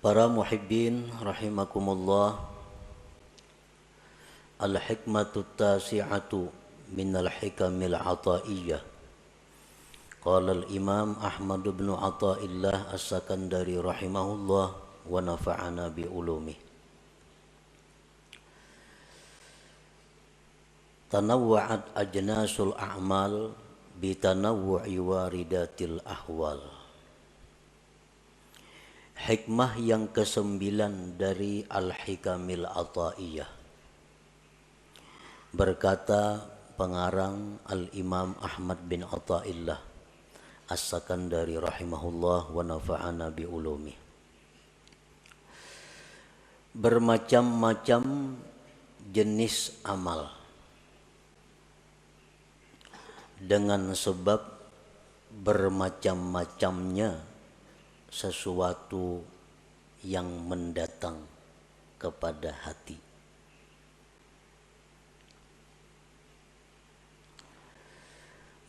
Para muhibbin rahimakumullah, al-hikmatu tasi'atu minal hikamil ataiyah. Qala al-imam Ahmad bin Athaillah as-Sakandari rahimahullah wa nafa'ana bi ulumih. Tanawwa'at ajnasul a'mal bi tanawwu'i waridatil ahwal. Hikmah yang ke-9 dari Al-Hikamil Ataiyah. Berkata pengarang Al-Imam Ahmad bin Athaillah As-Sakandari rahimahullah wa nafa'ana bi ulumi. Bermacam-macam jenis amal dengan sebab bermacam-macamnya sesuatu yang mendatang kepada hati.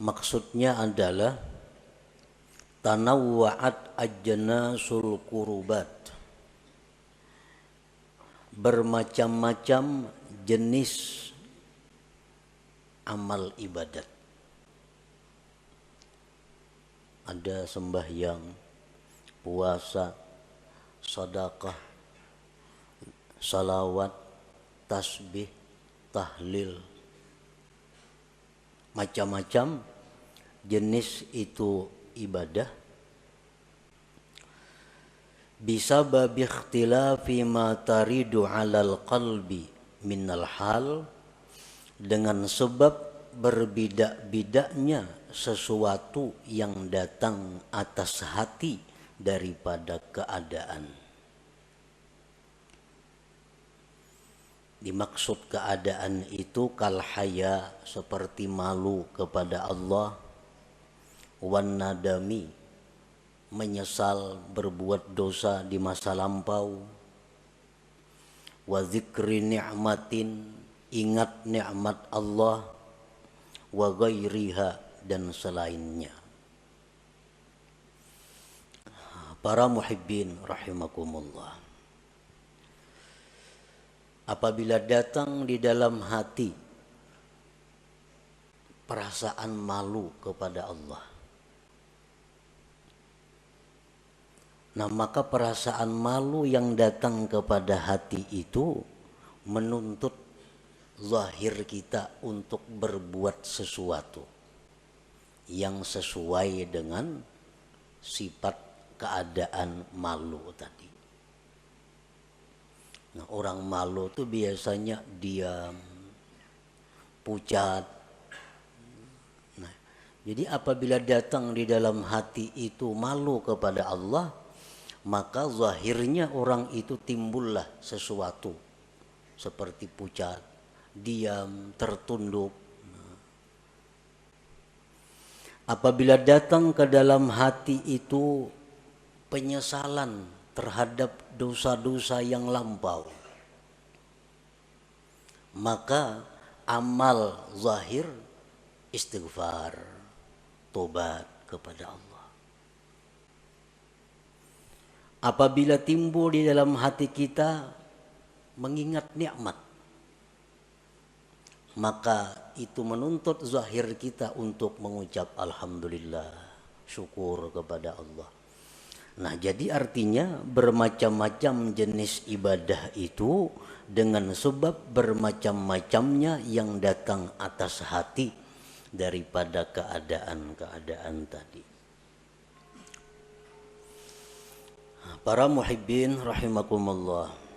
Maksudnya adalah tanawwa'at ajnasul qurubat, bermacam-macam jenis amal ibadat. Ada sembahyang, puasa, sedekah, salawat, tasbih, tahlil, macam-macam jenis itu ibadah. Bisa babi ikhtilafi ma taridu 'alal qalbi minal hal, dengan sebab berbeda-bedanya sesuatu yang datang atas hati daripada keadaan. Dimaksud keadaan itu kal haya, seperti malu kepada Allah, wan nadami, menyesal berbuat dosa di masa lampau, wa dzikri ni'matin, ingat nikmat Allah, wa ghairiha, dan selainnya. Para muhibbin rahimakumullah, apabila datang di dalam hati perasaan malu kepada Allah, nah maka perasaan malu yang datang kepada hati itu menuntut zahir kita untuk berbuat sesuatu yang sesuai dengan sifat keadaan malu tadi. Nah, orang malu itu biasanya diam, pucat. Nah, jadi apabila datang di dalam hati itu malu kepada Allah, maka zahirnya orang itu timbullah sesuatu seperti pucat, diam, tertunduk. Apabila datang ke dalam hati itu penyesalan terhadap dosa-dosa yang lampau, maka amal zahir istighfar, tobat kepada Allah. Apabila timbul di dalam hati kita mengingat nikmat, maka itu menuntut zahir kita untuk mengucap alhamdulillah, syukur kepada Allah. Nah, jadi artinya bermacam-macam jenis ibadah itu dengan sebab bermacam-macamnya yang datang atas hati daripada keadaan-keadaan tadi. Para muhibbin rahimakumullah,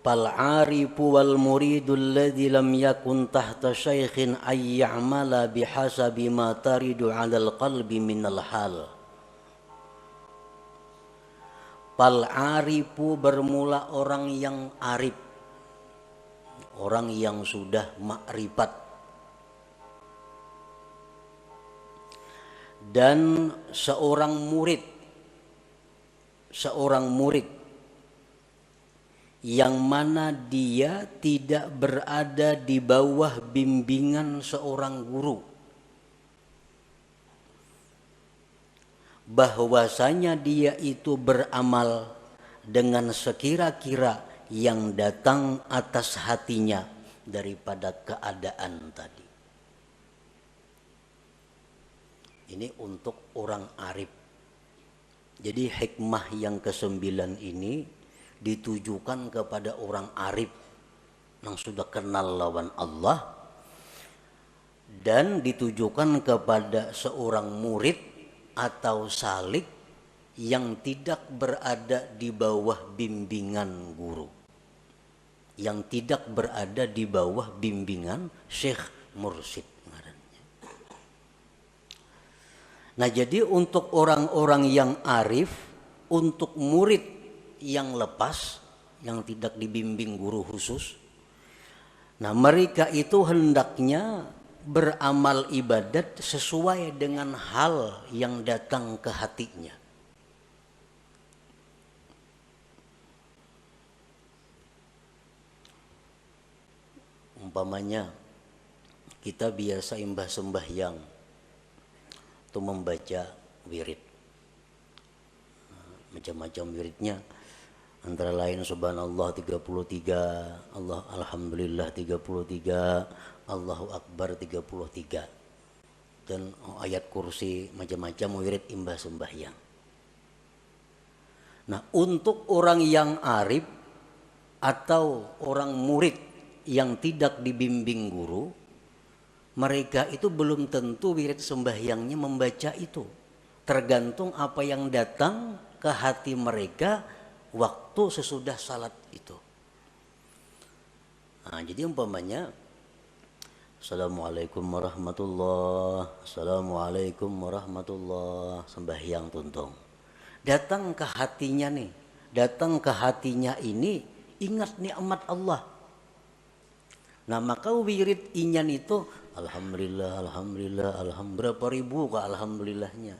fal arifu wal muridu alladhi lam yakun tahta syaikhin ay ya'mala bihasabi ma taridu 'alal qalbi minal hal. Fal arifu, bermula orang yang arif, orang yang sudah makrifat, dan seorang murid yang mana dia tidak berada di bawah bimbingan seorang guru, bahwasanya dia itu beramal dengan sekira-kira yang datang atas hatinya daripada keadaan tadi. Ini untuk orang arif. Jadi hikmah yang ke-9 ini ditujukan kepada orang arif yang sudah kenal lawan Allah, dan ditujukan kepada seorang murid atau salik yang tidak berada di bawah bimbingan guru, yang tidak berada di bawah bimbingan syekh mursyid. Nah, jadi untuk orang-orang yang arif, untuk murid yang lepas, yang tidak dibimbing guru khusus, nah mereka itu hendaknya beramal ibadat sesuai dengan hal yang datang ke hatinya. Umpamanya kita biasa imbah sembahyang itu membaca wirid, macam-macam wiridnya, antara lain subhanallah 33, Allah alhamdulillah 33, Allahu akbar 33, dan ayat kursi, macam-macam wirid imbah sembahyang. Nah, untuk orang yang arif atau orang murid yang tidak dibimbing guru, mereka itu belum tentu wirid sembahyangnya membaca itu. Tergantung apa yang datang ke hati mereka waktu sesudah salat itu. Nah, jadi umpamanya Assalamualaikum warahmatullah, Assalamualaikum warahmatullah, sembahyang tuntung. Datang ke hatinya nih, datang ke hatinya ini, ingat nikmat Allah. Nah, maka wirid inyan itu alhamdulillah, alhamdulillah, alhamdulillah, berapa ribu ke alhamdulillahnya.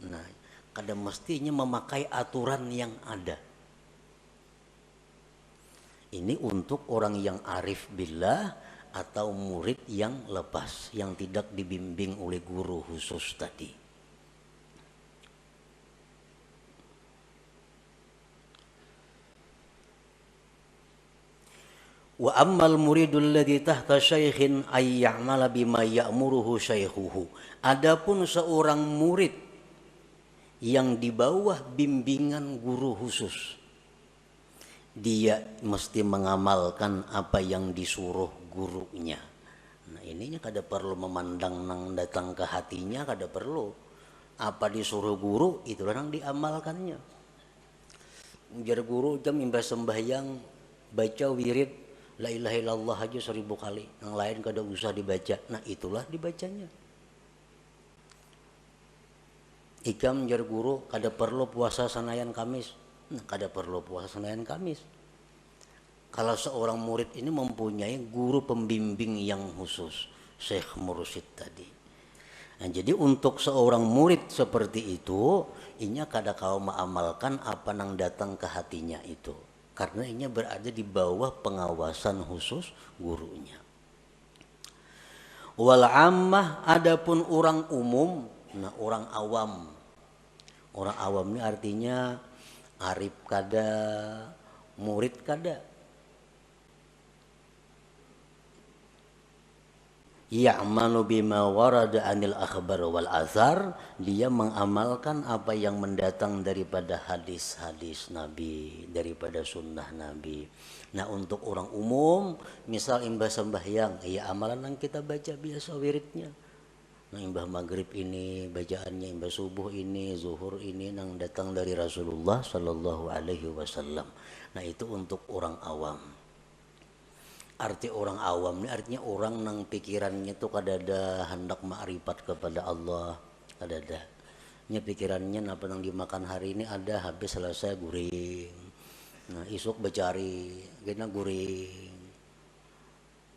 Nah, kadang mestinya memakai aturan yang ada. Ini untuk orang yang arif billah atau murid yang lepas, yang tidak dibimbing oleh guru khusus tadi. Wa ammal muridul ladzi tahta syaikhin ay ya'mala bima ya'muruhu syaikhuhu. Adapun seorang murid yang di bawah bimbingan guru khusus, dia mesti mengamalkan apa yang disuruh gurunya. Nah, ininya kada perlu memandang nang datang ke hatinya, kada perlu. Apa disuruh guru itulah yang diamalkannya. Ujar guru jam imbas sembahyang baca wirid la ilaha illallah aja 1000 kali, yang lain kada usah dibaca. Nah, itulah dibacanya. Ikam jar guru kada perlu puasa senayan Kamis. Nah, kada perlu puasa senayan Kamis. Kalau seorang murid ini mempunyai guru pembimbing yang khusus, syekh mursyid tadi. Nah, jadi untuk seorang murid seperti itu, inya kada kau mengamalkan apa nang datang ke hatinya itu. Karena ini berada di bawah pengawasan khusus gurunya. Wal ammah, adapun orang umum, nah orang awam. Orang awam ini artinya arif kada, murid kada. Ya'malu bima warada anil akhbar wal azhar, dia mengamalkan apa yang mendatang daripada hadis-hadis Nabi, daripada sunnah Nabi. Nah, untuk orang umum, misal imbah sembahyang, ya amalan yang kita baca biasa wiridnya. Nah, imbah maghrib ini bacaannya, imbah subuh ini, zuhur ini yang datang dari Rasulullah Sallallahu Alaihi Wasallam. Nah, itu untuk orang awam. Arti orang awam ini artinya orang nang pikirannya tuh kadada hendak ma'rifat kepada Allah, kadada. Nya pikirannya apa nang dimakan hari ini ada, habis selesai guring. Nah, isuk becari, gina guring.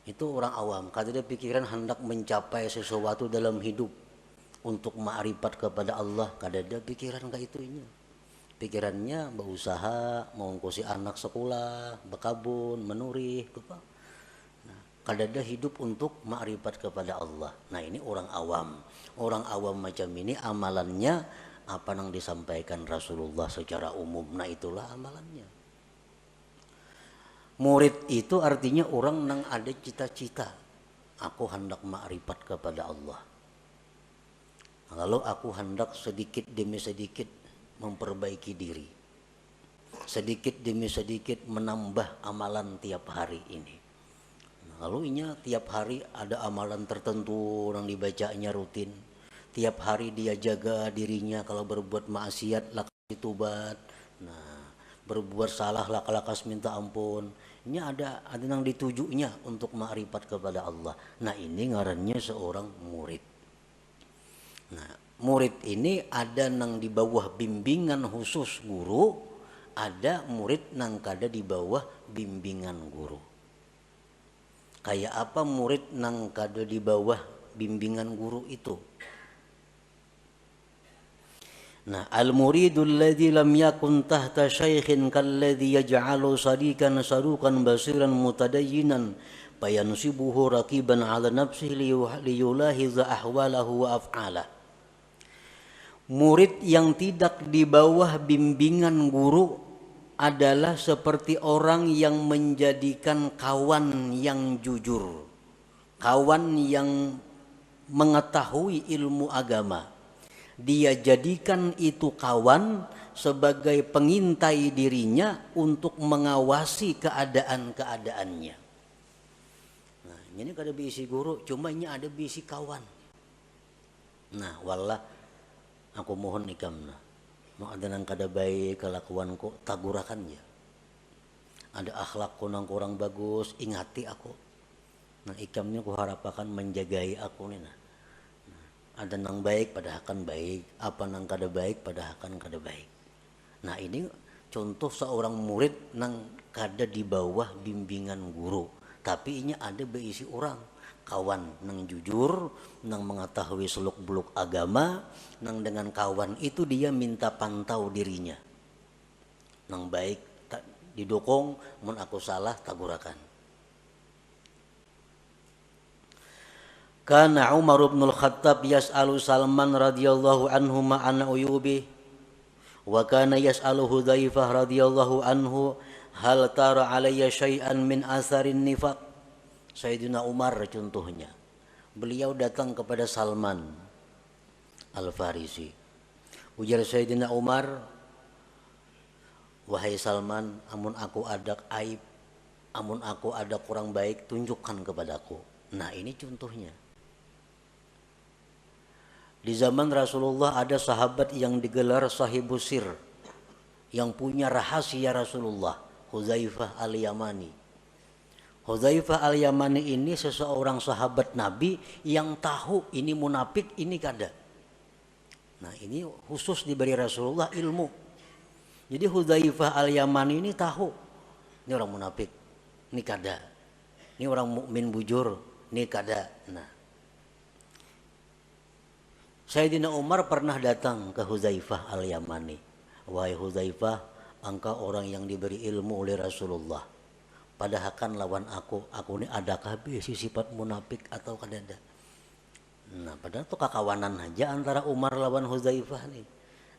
Itu orang awam, kadada pikiran hendak mencapai sesuatu dalam hidup untuk ma'rifat kepada Allah, kadada pikiran kayak itunya. Pikirannya berusaha mengongkosi anak sekolah, berkabun, menurih, apa? Kadada hidup untuk ma'rifat kepada Allah. Nah, ini orang awam. Orang awam macam ini amalannya apa yang disampaikan Rasulullah secara umum. Nah itulah amalannya. Murid itu artinya orang nang ada cita-cita, aku hendak makrifat kepada Allah. Lalu aku hendak sedikit demi sedikit memperbaiki diri, sedikit demi sedikit menambah amalan tiap hari ini. Lalu inya tiap hari ada amalan tertentu yang dibacanya rutin. Tiap hari dia jaga dirinya, kalau berbuat maksiat lakas ditubat. Nah, berbuat salah lakas minta ampun. Ini ada yang ditujunya untuk makrifat kepada Allah. Nah, ini ngarannya seorang murid. Nah, murid ini ada yang di bawah bimbingan khusus guru, ada murid yang kada di bawah bimbingan guru. Kayak apa murid nang kada di bawah bimbingan guru itu? Nah, al-muridul ladzi lam yakun tahta syaikhin kalladzi yaj'alu sadikan sarukan basiran mutadayyinan fayansibuhu raqiban 'ala nafsihi liyulahiza ahwalahu wa af'alah. Murid yang tidak di bawah bimbingan guru adalah seperti orang yang menjadikan kawan yang jujur, kawan yang mengetahui ilmu agama. Dia jadikan itu kawan sebagai pengintai dirinya untuk mengawasi keadaan-keadaannya. Nah, ini kada bisi guru, cuma ini ada bisi kawan. Nah, wallah aku mohon ikamna. Mau ada nang kada baik kelakuanku tagurakan ya. Ada akhlakku nang kurang bagus, ingati aku. Nah ikamnya ku harapakan menjagai aku nih. Nah, ada nang baik pada akan baik, apa nang kada baik pada akan kada baik. Nah ini contoh seorang murid nang kada di bawah bimbingan guru, tapi ini ada beisi orang kawan nang jujur, nang mengetahui seluk-beluk agama, nang dengan kawan itu dia minta pantau dirinya. Nang baik tak didukung, mun aku salah tagurakan. Kana Umar bin Al-Khattab yas'alu Salman radhiyallahu anhu ma'an uyubi wa kana yas'alu Hudzaifah radhiyallahu anhu hal tara alayya syai'an min atharin nifaq. Sayyidina Umar contohnya, beliau datang kepada Salman Al-Farisi. Ujar Sayyidina Umar, wahai Salman, amun aku ada aib, amun aku ada kurang baik, tunjukkan kepadaku. Nah ini contohnya. Di zaman Rasulullah ada sahabat yang digelar sahibus sir, yang punya rahasia Rasulullah, Hudzaifah Al-Yamani. Hudzaifah Al-Yamani ini seseorang sahabat Nabi yang tahu ini munafik, ini kada. Nah ini khusus diberi Rasulullah ilmu. Jadi Hudzaifah Al-Yamani ini tahu, ini orang munafik, ini kada. Ini orang mukmin bujur, ini kada. Nah, Sayyidina Umar pernah datang ke Hudzaifah Al-Yamani. Wahai Hudzaifah, engkau orang yang diberi ilmu oleh Rasulullah. Padahal kan lawan aku ini adakah bisi sifat munafik atau kadada. Nah padahal itu kakawanan aja antara Umar lawan Hudzaifah nih.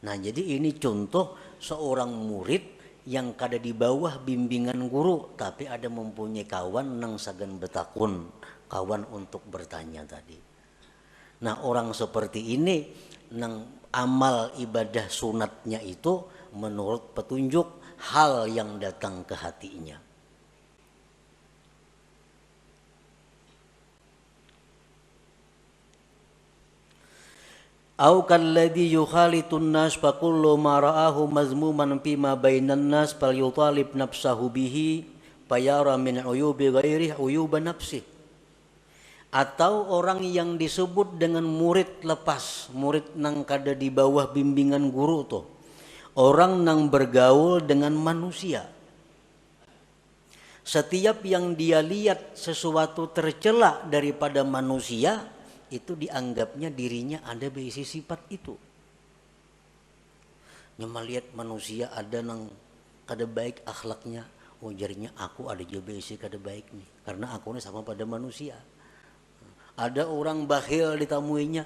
Nah jadi ini contoh seorang murid yang kada di bawah bimbingan guru, tapi ada mempunyai kawan nang sagan betakun, kawan untuk bertanya tadi. Nah orang seperti ini nang amal ibadah sunatnya itu menurut petunjuk hal yang datang ke hatinya. Au kalladhi yukhalitun nas fa kullu ma ra'ahu mazmuman fima bainan nas falyutalib nafsahu bihi fayara min uyubi ghairihi uyuba nafsi. Atau orang yang disebut dengan murid lepas, murid nang kada di bawah bimbingan guru tuh. Orang nang bergaul dengan manusia. Setiap yang dia lihat sesuatu tercela daripada manusia, itu dianggapnya dirinya ada bisi sifat itu. Nyama lihat manusia ada nang kada baik akhlaknya, ujarnya aku ada juga bisi kada baik nih, karena aku ini sama pada manusia. Ada orang bakhil ditamuinya,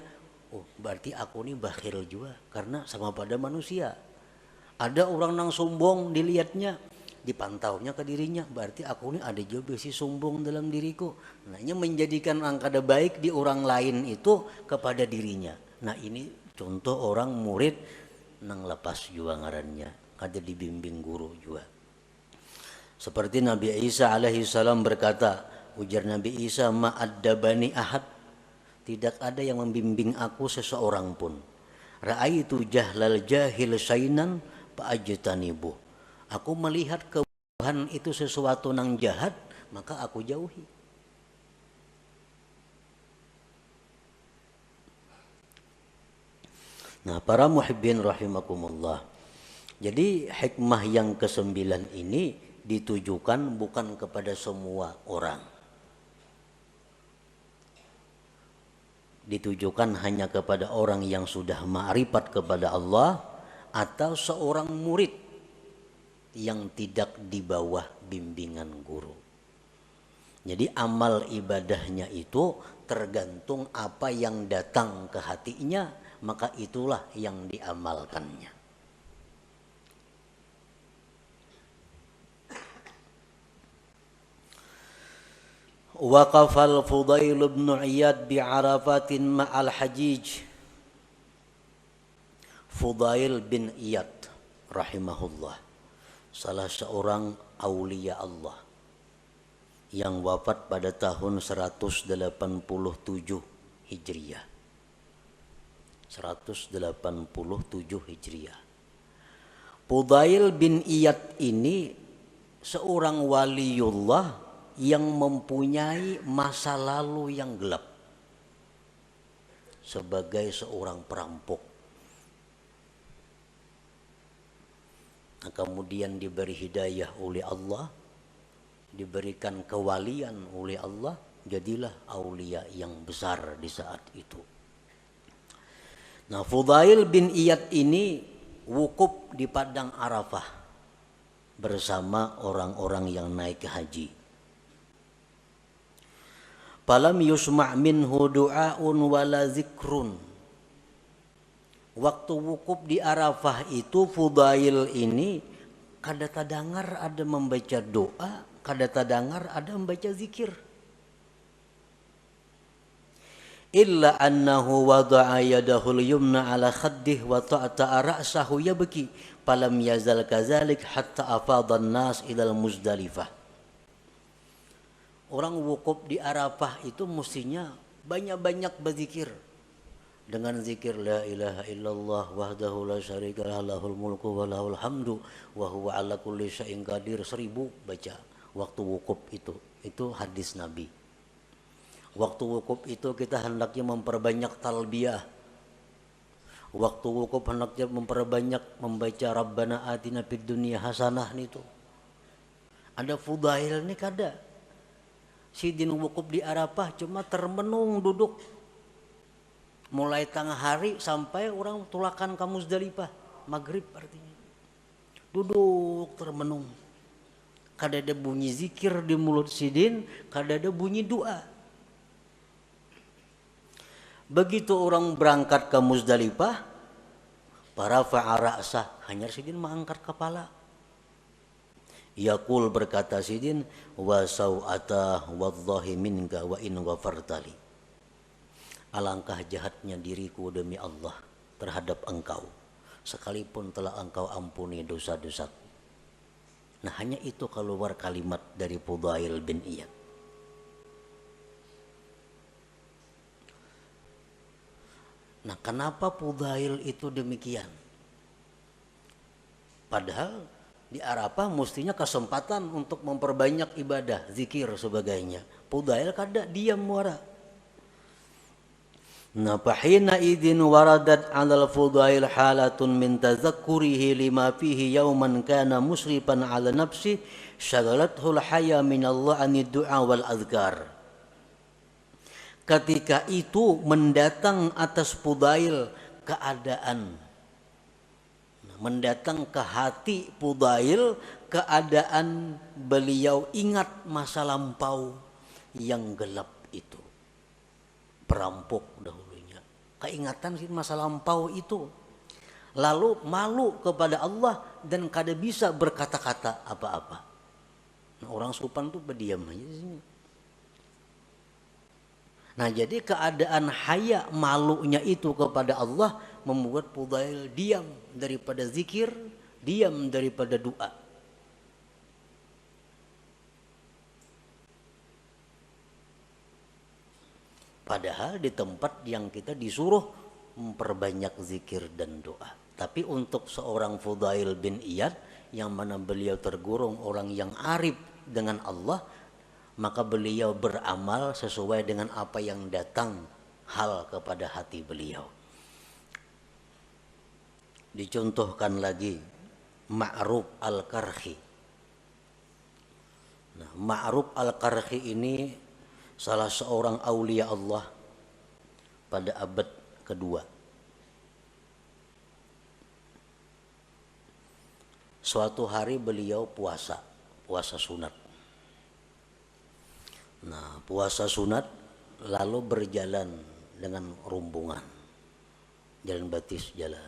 Oh, berarti aku ini bakhil juga karena sama pada manusia. Ada orang nang sombong dilihatnya, dipantaunya ke dirinya, berarti aku ini ada juga si sombong dalam diriku. Nah, ini menjadikan angkada baik di orang lain itu kepada dirinya. Nah, ini contoh orang murid nang lepas juga ngarannya, kada dibimbing guru juga. Seperti Nabi Isa alaihi salam berkata, ujar Nabi Isa, ma'addabani ahad, tidak ada yang membimbing aku seseorang pun. Ra'aitu jahlal jahil syainan fa'ajtanibu. Aku melihat kebodohan itu sesuatu nang jahat, maka aku jauhi. Nah, para muhibbin rahimakumullah. Jadi hikmah yang ke-9 ini ditujukan bukan kepada semua orang. Ditujukan hanya kepada orang yang sudah ma'rifat kepada Allah atau seorang murid yang tidak di bawah bimbingan guru. Jadi amal ibadahnya itu tergantung apa yang datang ke hatinya, maka itulah yang diamalkannya. Waqafal Fudail bin Iyad bi Arafatin ma'al hajij. Fudail bin Iyad rahimahullah, salah seorang aulia Allah yang wafat pada tahun 187 Hijriah. 187 Hijriah. Fudail bin Iyad ini seorang waliullah yang mempunyai masa lalu yang gelap sebagai seorang perampok. Nah, kemudian diberi hidayah oleh Allah, diberikan kewalian oleh Allah, jadilah aulia yang besar di saat itu. Nah, Fudail bin Iyad ini wukuf di padang Arafah bersama orang-orang yang naik ke haji. Falam yusma' minhu du'aun wala zikrun. Waktu wukuf di Arafah itu Fudail ini kada tadengar ada membaca doa, kada tadengar ada membaca zikir. Illa annahu wada'a yadahul yumna ala khaddih wa ta'ata'a ra'sahu yabki falam yazal kazalik hatta afadhan nas ilal Muzdalifah. Orang wukuf di Arafah itu mestinya banyak-banyak berzikir. Dengan zikir la ilaha illallah wahdahu la syarika lahul mulku wa lahul hamdu wa huwa ala kulli syai'in qadir 1000 baca waktu wukuf itu. Itu hadis Nabi. Waktu wukuf itu kita hendaknya memperbanyak talbiyah. Waktu wukuf hendaknya memperbanyak membaca Rabbana atina fid dunya hasanah itu. Ada Fudail nih kada. Sidin wukuf di Arafah cuma termenung duduk mulai tengah hari sampai orang tulakan ke Muzdalifah maghrib artinya duduk termenung, kada ada bunyi zikir di mulut sidin, kada ada bunyi doa. Begitu orang berangkat ke Muzdalifah, para fa'ara'sah, hanya sidin mengangkat kepala. Yaqul berkata sidin, wa sau'ata wallahi minka wa in ghafartali. Alangkah jahatnya diriku demi Allah terhadap engkau, sekalipun telah engkau ampuni dosa-dosaku. Nah, hanya itu keluar kalimat dari Fudail bin Iyad. Nah, kenapa Fudail itu demikian? Padahal di Arafah mestinya kesempatan untuk memperbanyak ibadah, zikir sebagainya. Fudail kada diam muara. Nah, fahina idin waradat 'alal Fudail halatun min tazakkurihi lima fihi yawman kana musrifan 'ala nafsi syaghalathu al-haya min Allah anid du'a wal azkar. Ketika itu mendatang atas Fudail keadaan, mendatang ke hati Fudail keadaan beliau ingat masa lampau yang gelap itu. Perampok dahulunya, keingatan sih masa lampau itu. Lalu malu kepada Allah dan kada bisa berkata-kata apa-apa. Nah, orang sopan tuh berdiam aja sini. Nah, jadi keadaan haya malunya itu kepada Allah membuat Fudail diam daripada zikir, diam daripada doa. Padahal di tempat yang kita disuruh memperbanyak zikir dan doa. Tapi untuk seorang Fudail bin Iyad yang mana beliau tergolong orang yang arif dengan Allah, maka beliau beramal sesuai dengan apa yang datang hal kepada hati beliau. Dicontohkan lagi Ma'ruf al-Karhi. Nah, Ma'ruf al-Karhi ini salah seorang aulia Allah pada abad kedua. Suatu hari beliau puasa sunat. Nah, puasa sunat lalu berjalan dengan rombongan. Jalan batis jalan.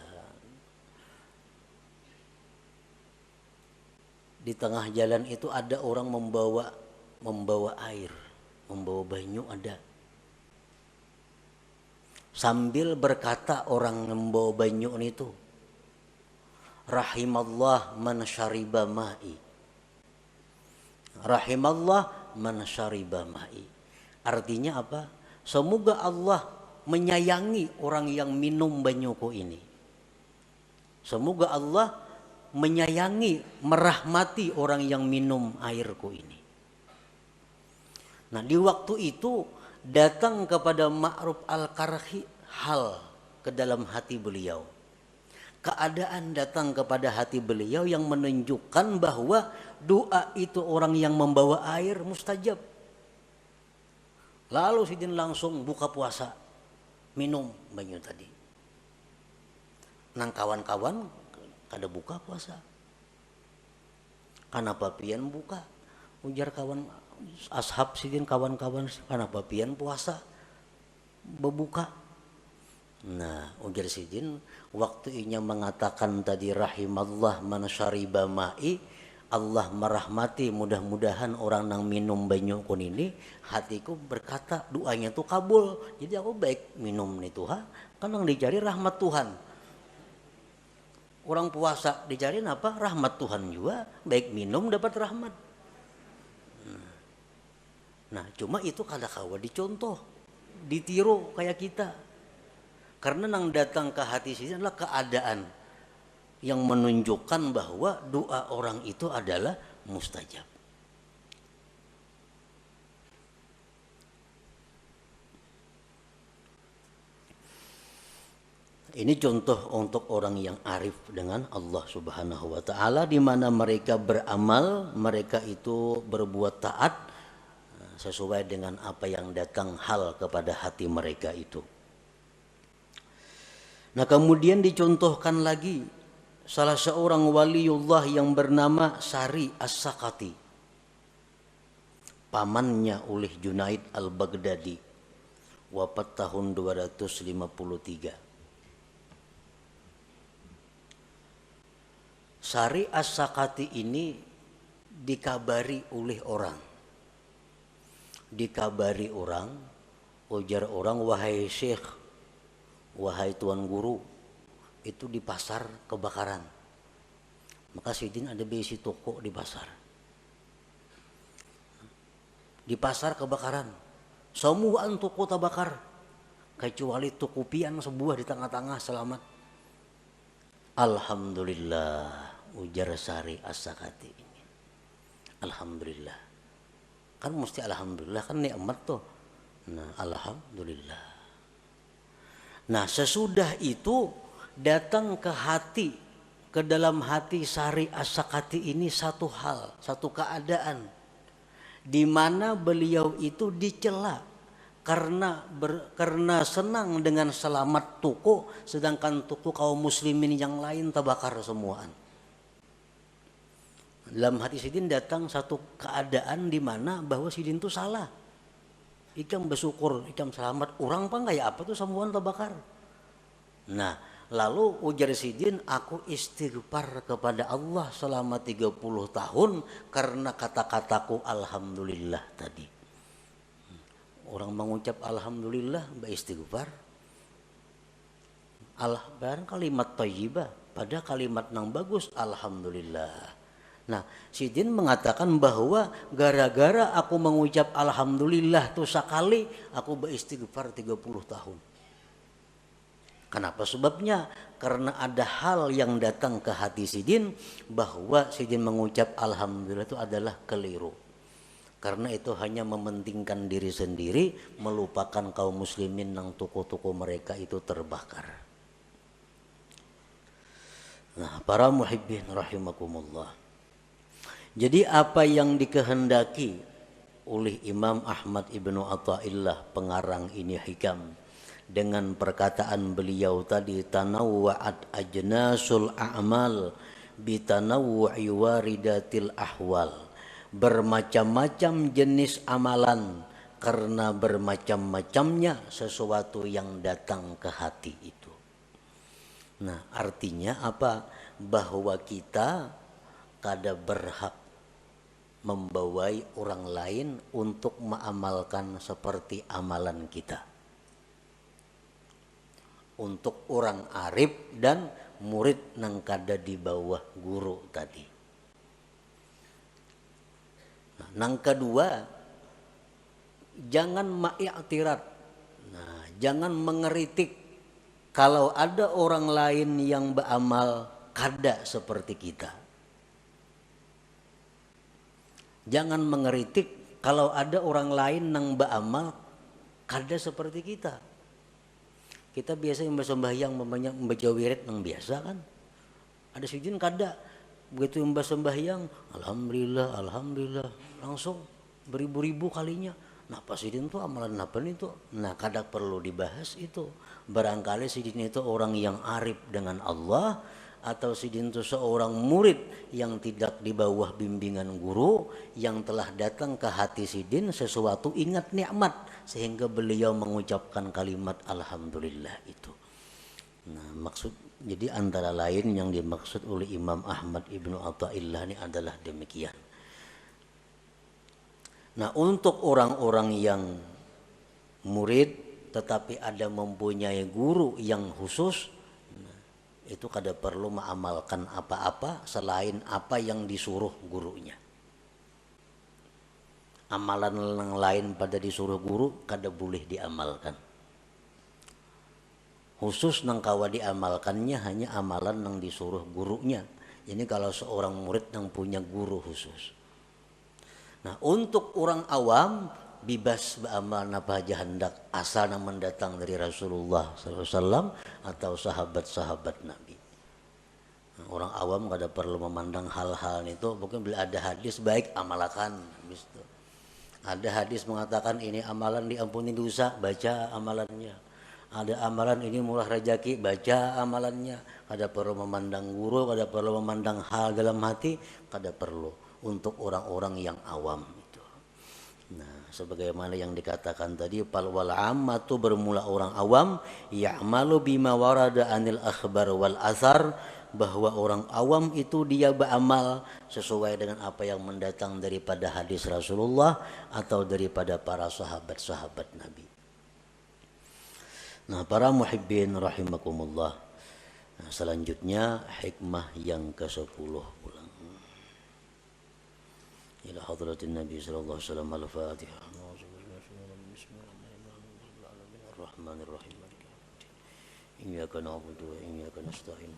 Di tengah jalan itu ada orang membawa air. Membawa banyu ada. Sambil berkata orang membawa banyu itu, rahimallah man syariba ma'i. Rahimallah man syariba ma'i. Artinya apa? Semoga Allah menyayangi orang yang minum banyuku ini. Semoga Allah menyayangi, merahmati orang yang minum airku ini. Nah, di waktu itu datang kepada Ma'ruf al-Karhi hal ke dalam hati beliau. Keadaan datang kepada hati beliau yang menunjukkan bahwa doa itu orang yang membawa air mustajab. Lalu Sidin langsung buka puasa, minum banyu tadi. Nang kawan-kawan kada buka puasa. Kenapa pian buka? Ujar kawan ashab Sidin, kawan-kawan, kenapa pian puasa berbuka? Nah, ujar Sidin, waktu inya mengatakan tadi rahimallah man syariba ma'i, Allah merahmati, mudah-mudahan orang nang minum banyu kun ini, hatiku berkata doanya tuh kabul. Jadi aku baik minum nih Tuhan, kan yang dicari rahmat Tuhan. Orang puasa dicari apa? Rahmat Tuhan juga, baik minum dapat rahmat. Nah, cuma itu kada kawa dicontoh, ditiru kayak kita. Karena yang datang ke hati sini adalah keadaan yang menunjukkan bahwa doa orang itu adalah mustajab. Ini contoh untuk orang yang arif dengan Allah Subhanahu wa taala, di mana mereka beramal, mereka itu berbuat taat sesuai dengan apa yang datang hal kepada hati mereka itu. Nah, kemudian dicontohkan lagi salah seorang waliullah yang bernama Sari As-Sakati, pamannya oleh Junaid Al-Baghdadi, wafat tahun 253. Sari As-Sakati ini dikabari oleh orang. Dikabari orang, ujar orang, wahai syekh, wahai tuan guru, itu di pasar kebakaran. Maka Sidin ada besi toko di pasar. Di pasar kebakaran, semua toko terbakar, kecuali toko pian sebuah di tengah-tengah selamat. Alhamdulillah, ujar Sari As-Sakati ini. Alhamdulillah. Kan mesti alhamdulillah, kan nikmat tuh. Nah, alhamdulillah. Nah, sesudah itu datang ke hati, ke dalam hati Sari As-Sakati ini satu hal, satu keadaan di mana beliau itu dicela karena senang dengan selamat toko, sedangkan toko kaum muslimin yang lain terbakar semuaan. Dalam hati Sidin datang satu keadaan di mana bahwa Sidin itu salah. Ikam bersyukur, ikam selamat. Orang apa kayak apa tuh semuaan terbakar. Nah, lalu ujar Sidin, aku istighfar kepada Allah selama 30 tahun karena kata-kataku alhamdulillah tadi. Orang mengucap alhamdulillah istighfar. Bahkan kalimat thayyibah, pada kalimat yang bagus alhamdulillah. Nah, Sidin mengatakan bahwa gara-gara aku mengucap alhamdulillah tuh sekali, aku beristighfar 30 tahun. Kenapa sebabnya? Karena ada hal yang datang ke hati Sidin bahwa Sidin mengucap alhamdulillah itu adalah keliru. Karena itu hanya mementingkan diri sendiri, melupakan kaum muslimin yang toko-toko mereka itu terbakar. Nah, para muhibbin rahimakumullah. Jadi apa yang dikehendaki oleh Imam Ahmad Ibnu Athaillah pengarang ini hikam dengan perkataan beliau tadi, tanawwa'at ajnasul a'mal bitanawwu'i waridatil ahwal, bermacam-macam jenis amalan karena bermacam-macamnya sesuatu yang datang ke hati itu. Nah, artinya apa? Bahwa kita kada berhak membawai orang lain untuk mengamalkan seperti amalan kita. Untuk orang arif dan murid nang kada di bawah guru tadi. Nah, nang kedua, jangan ma'iktirat. Nah, jangan mengeritik kalau ada orang lain yang beramal kada seperti kita. Jangan mengeritik kalau ada orang lain yang beramal kada seperti kita. Kita biasa sembahyang membaca wirid yang biasa kan. Ada Sidin kada. Begitu sembahyang, alhamdulillah, alhamdulillah, langsung beribu-ribu kalinya. Nah, pas Sidin tuh amalan apa nih tuh? Nah, kada perlu dibahas itu. Barangkali Sidin itu orang yang arif dengan Allah, atau Sidin itu seorang murid yang tidak di bawah bimbingan guru, yang telah datang ke hati Sidin sesuatu ingat nikmat sehingga beliau mengucapkan kalimat alhamdulillah itu. Nah, jadi antara lain yang dimaksud oleh Imam Ahmad Ibnu Athaillah ini adalah demikian. Nah, untuk orang-orang yang murid tetapi ada mempunyai guru yang khusus, itu kada perlu mengamalkan apa-apa selain apa yang disuruh gurunya. Amalan yang lain pada disuruh guru kada boleh diamalkan. Khusus nang kawa diamalkannya hanya amalan yang disuruh gurunya. Ini kalau seorang murid yang punya guru khusus. Nah, untuk orang awam bebas beramal apa aja hendak asal yang mendatang dari Rasulullah SAW atau sahabat-sahabat Nabi. Nah, orang awam kada perlu memandang hal-hal itu. Mungkin bila ada hadis baik amalkan. Ada hadis mengatakan ini amalan diampuni dosa, baca amalannya. Ada amalan ini murah rezeki, baca amalannya. Kada perlu memandang guru, kada perlu memandang hal dalam hati, kada perlu untuk orang-orang yang awam. Nah, sebagaimana yang dikatakan tadi, fal wal ammatu bermula orang awam, ya'malu bima warada anil akhbar wal asar, bahwa orang awam itu dia beramal sesuai dengan apa yang mendatang daripada hadis Rasulullah atau daripada para sahabat-sahabat Nabi. Nah, para muhibbin rahimakumullah. Nah, selanjutnya hikmah yang ke-10 ulang. إلى حضرة النبي صلى الله عليه وسلم الفاتحة الرحمن الرحيم إياك نعبد وإياك نستعين